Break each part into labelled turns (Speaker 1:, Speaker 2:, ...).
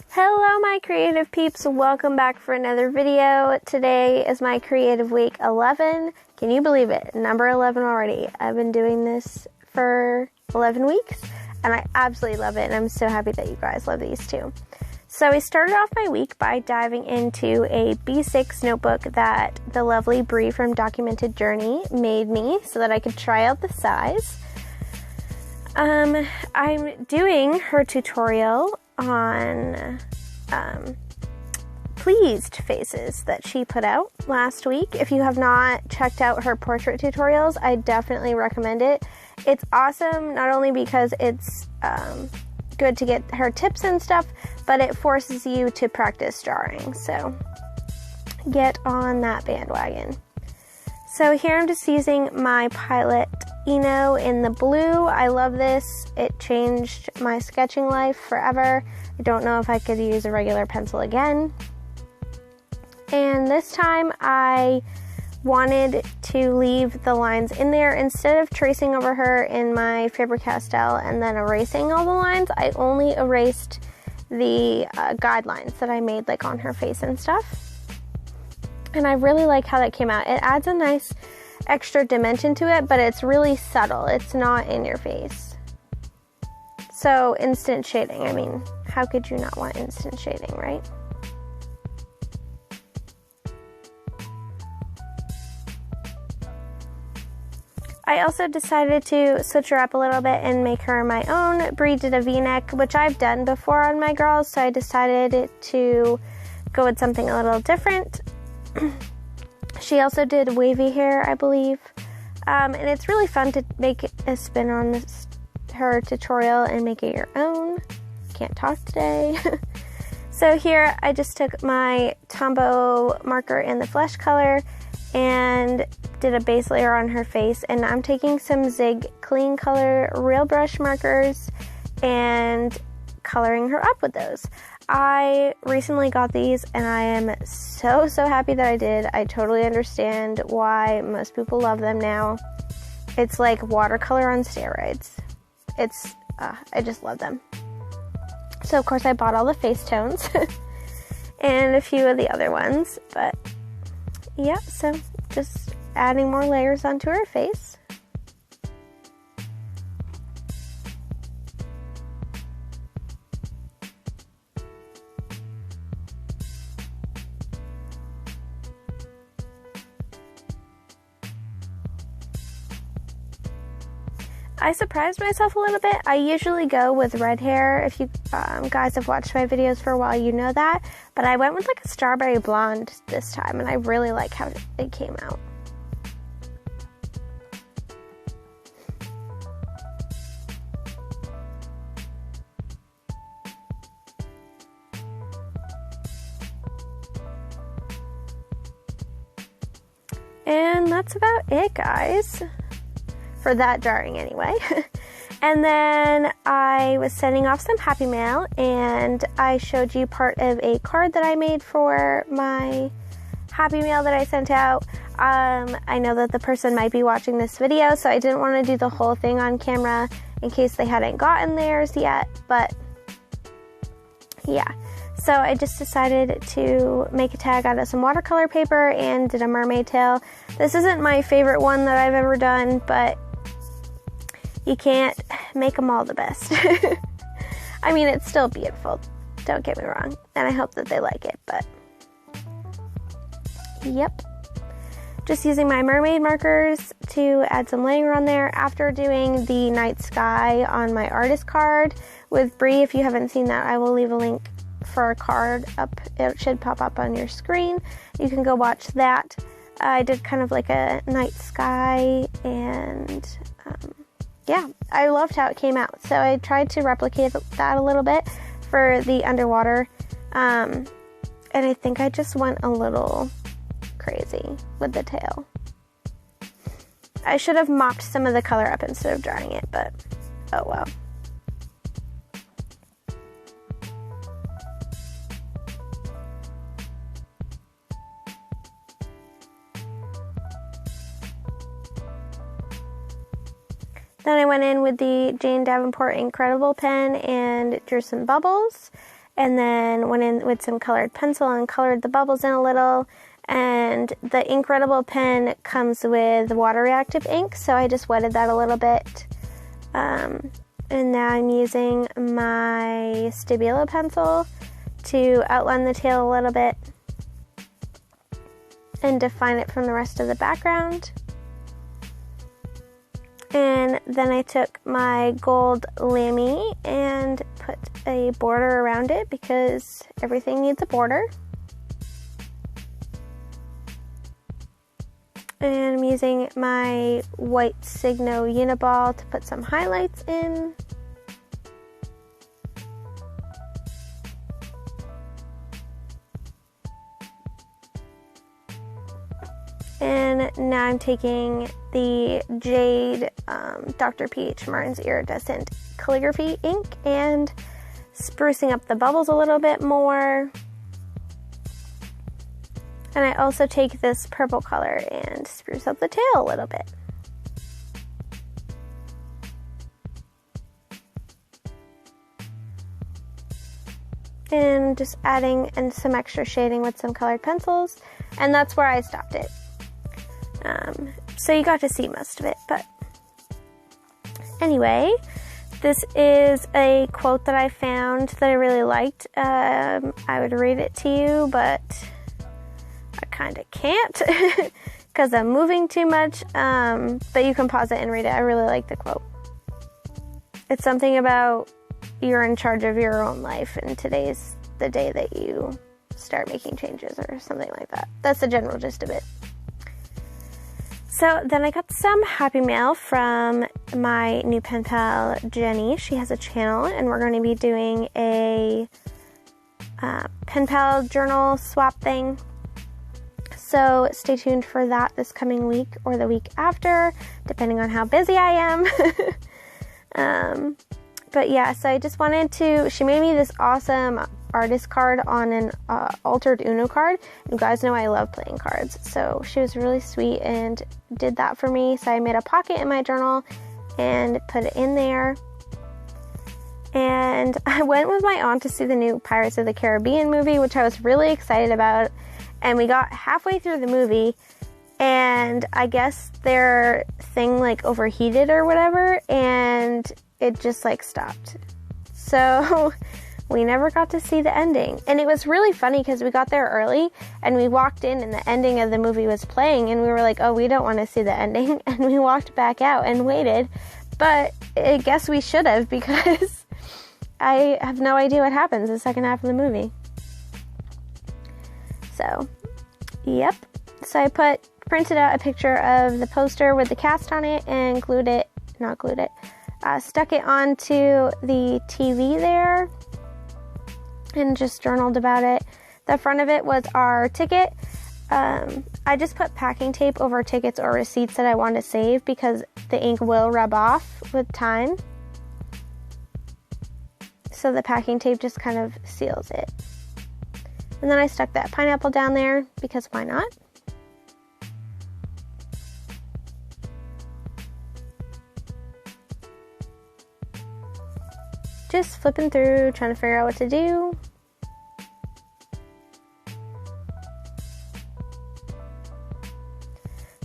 Speaker 1: Hello my creative peeps, welcome back for another video. Today is my creative week 11. Can you believe it? Number 11 already. I've been doing this for 11 weeks and I absolutely love it, and I'm so happy that you guys love these too. So we started off my week by diving into a B6 notebook that the lovely Bree from Documented Journey made me so that I could try out the size. I'm doing her tutorial on pleased faces that she put out last week. If you have not checked out her portrait tutorials, I definitely recommend it. It's awesome, not only because it's good to get her tips and stuff, but it forces you to practice drawing, so get on that bandwagon. So here I'm just using my Pilot Eno in the blue. I love this. It changed my sketching life forever. I don't know if I could use a regular pencil again. And this time I wanted to leave the lines in there. Instead of tracing over her in my Faber-Castell and then erasing all the lines, I only erased the guidelines that I made like on her face and stuff. And I really like how that came out. It adds a nice extra dimension to it, but it's really subtle. It's not in your face. So instant shading, I mean, how could you not want instant shading, right? I also decided to switch her up a little bit and make her my own. Bree did a V-neck, which I've done before on my girls, so I decided to go with something a little different. She also did wavy hair, I believe, and it's really fun to make a spin on her tutorial and make it your own. Can't talk today. So here I just took my Tombow marker in the flesh color and did a base layer on her face, and I'm taking some Zig Clean Color Real Brush markers and coloring her up with those. I recently got these and I am so happy that I did. I totally understand why most people love them now. It's like watercolor on steroids. I just love them. So of course I bought all the face tones and a few of the other ones, but yeah, so just adding more layers onto her face. I surprised myself a little bit. I usually go with red hair. If you guys have watched my videos for a while, you know that. But I went with like a strawberry blonde this time, and I really like how it came out. And that's about it, guys. For that drawing anyway. And then I was sending off some happy mail, and I showed you part of a card that I made for my happy mail that I sent out. I know that the person might be watching this video, so I didn't want to do the whole thing on camera in case they hadn't gotten theirs yet, but yeah. So I just decided to make a tag out of some watercolor paper and did a mermaid tail. This isn't my favorite one that I've ever done, but you can't make them all the best. I mean, it's still beautiful, don't get me wrong, and I hope that they like it, but yep. Just using my mermaid markers to add some layer on there after doing the night sky on my artist card with Bree. If you haven't seen that, I will leave a link for a card up. It should pop up on your screen. You can go watch that. I did kind of like a night sky, and yeah, I loved how it came out. So I tried to replicate that a little bit for the underwater, and I think I just went a little crazy with the tail. I should have mopped some of the color up instead of drying it, but oh well. Then I went in with the Jane Davenport Incredible pen and drew some bubbles. and then went in with some colored pencil and colored the bubbles in a little. And the Incredible pen comes with water reactive ink, so I just wetted that a little bit. And now I'm using my Stabilo pencil to outline the tail a little bit and define it from the rest of the background. And then I took my gold lamy and put a border around it because everything needs a border. And I'm using my white Signo Uniball to put some highlights in. And now I'm taking the Jade Dr. P.H. Martin's Iridescent Calligraphy ink and sprucing up the bubbles a little bit more. And I also take this purple color and spruce up the tail a little bit. And just adding in some extra shading with some colored pencils. And that's where I stopped it. So you got to see most of it, but anyway, this is a quote that I found that I really liked. I would read it to you, but I kind of can't because I'm moving too much, but you can pause it and read it. I really like the quote. It's something about you're in charge of your own life, and today's the day that you start making changes or something like that. That's the general gist of it. So then I got some happy mail from my new pen pal, Jenny. She has a channel, and we're going to be doing a pen pal journal swap thing. So stay tuned for that this coming week or the week after, depending on how busy I am. But yeah, so I just wanted to, she made me this awesome artist card on an altered Uno card. You guys know I love playing cards, so she was really sweet and did that for me. So I made a pocket in my journal and put it in there. And I went with my aunt to see the new Pirates of the Caribbean movie, which I was really excited about. And we got halfway through the movie, and I guess their thing like overheated or whatever, and it just like stopped. So we never got to see the ending. And it was really funny because we got there early and we walked in and the ending of the movie was playing, and we were like, oh, we don't want to see the ending. And we walked back out and waited. But I guess we should have, because I have no idea what happens in the second half of the movie. So, yep. So I printed out a picture of the poster with the cast on it and stuck it onto the TV there and just journaled about it. The front of it was our ticket. I just put packing tape over tickets or receipts that I want to save because the ink will rub off with time. So the packing tape just kind of seals it. And then I stuck that pineapple down there because why not? Just flipping through, trying to figure out what to do.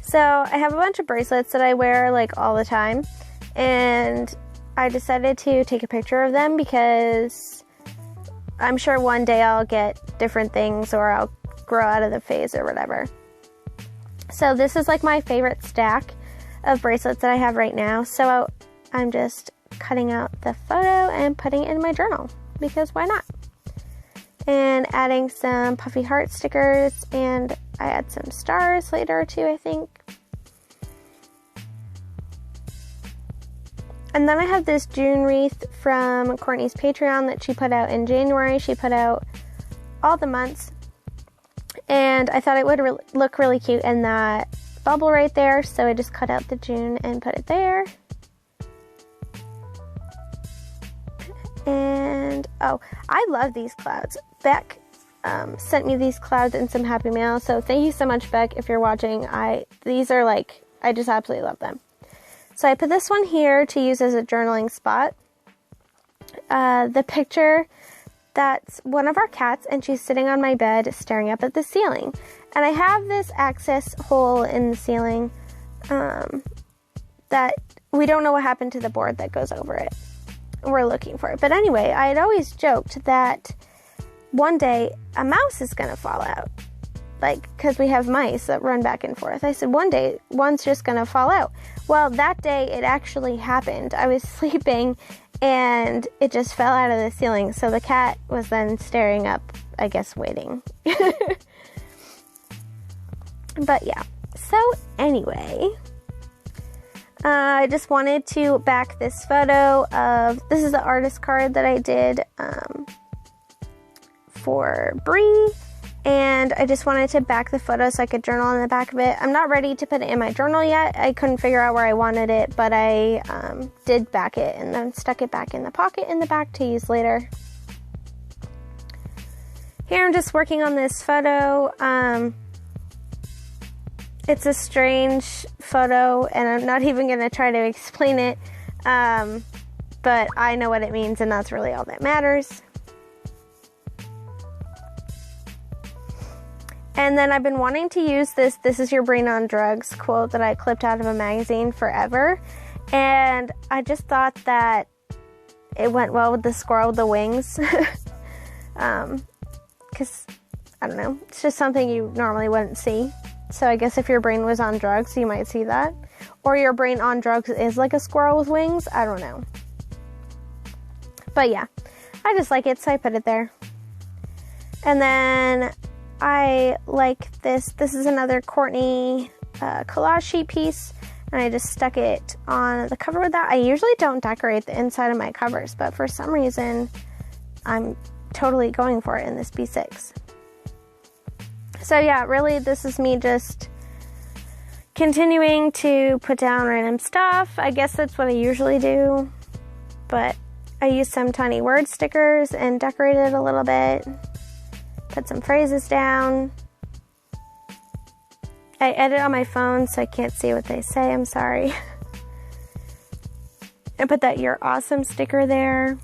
Speaker 1: So I have a bunch of bracelets that I wear like all the time, and I decided to take a picture of them because I'm sure one day I'll get different things or I'll grow out of the phase or whatever. So this is like my favorite stack of bracelets that I have right now. So I'm just cutting out the photo and putting it in my journal because why not? And adding some puffy heart stickers, and I add some stars later too, I think. And then I have this June wreath from Courtney's Patreon that she put out in January. She put out all the months, and I thought it would look really cute in that bubble right there, so I just cut out the June and put it there. And oh, I love these clouds. Beck sent me these clouds in some happy mail, so thank you so much, Beck, if you're watching. These are like, I just absolutely love them. So I put this one here to use as a journaling spot. The picture that's one of our cats, and she's sitting on my bed staring up at the ceiling. And I have this access hole in the ceiling that we don't know what happened to the board that goes over it. We're looking for it. But anyway, I had always joked that one day a mouse is going to fall out. Like, because we have mice that run back and forth. I said, one day, one's just going to fall out. Well, that day, it actually happened. I was sleeping, and it just fell out of the ceiling. So the cat was then staring up, I guess, waiting. But yeah. So anyway, I just wanted to back this photo of, this is the artist card that I did for Bree. And I just wanted to back the photo so I could journal on the back of it. I'm not ready to put it in my journal yet. I couldn't figure out where I wanted it, but I did back it and then stuck it back in the pocket in the back to use later. Here I'm just working on this photo. It's a strange photo, and I'm not even going to try to explain it, but I know what it means, and that's really all that matters. And then I've been wanting to use this is your brain on drugs quote that I clipped out of a magazine forever. And I just thought that it went well with the squirrel with the wings. Because, I don't know, it's just something you normally wouldn't see. So I guess if your brain was on drugs, you might see that. Or your brain on drugs is like a squirrel with wings. I don't know. But yeah, I just like it, so I put it there. And then I like this. This is another Courtney collage sheet piece, and I just stuck it on the cover with that. I usually don't decorate the inside of my covers, but for some reason, I'm totally going for it in this B6. So yeah, really, this is me just continuing to put down random stuff. I guess that's what I usually do, but I used some tiny word stickers and decorated a little bit. Put some phrases down. I edit on my phone, so I can't see what they say. I'm sorry. I put that "You're awesome" sticker there.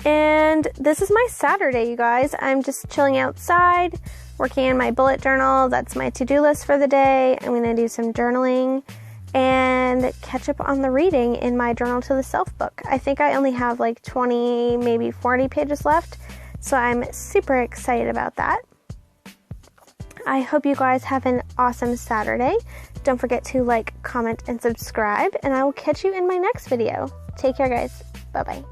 Speaker 1: And this is my Saturday, you guys. I'm just chilling outside, working in my bullet journal. That's my to-do list for the day. I'm going to do some journaling and catch up on the reading in my Journal to the Self book. I think I only have like 20, maybe 40 pages left, so I'm super excited about that. I hope you guys have an awesome Saturday. Don't forget to like, comment, and subscribe, and I will catch you in my next video. Take care, guys. Bye-bye.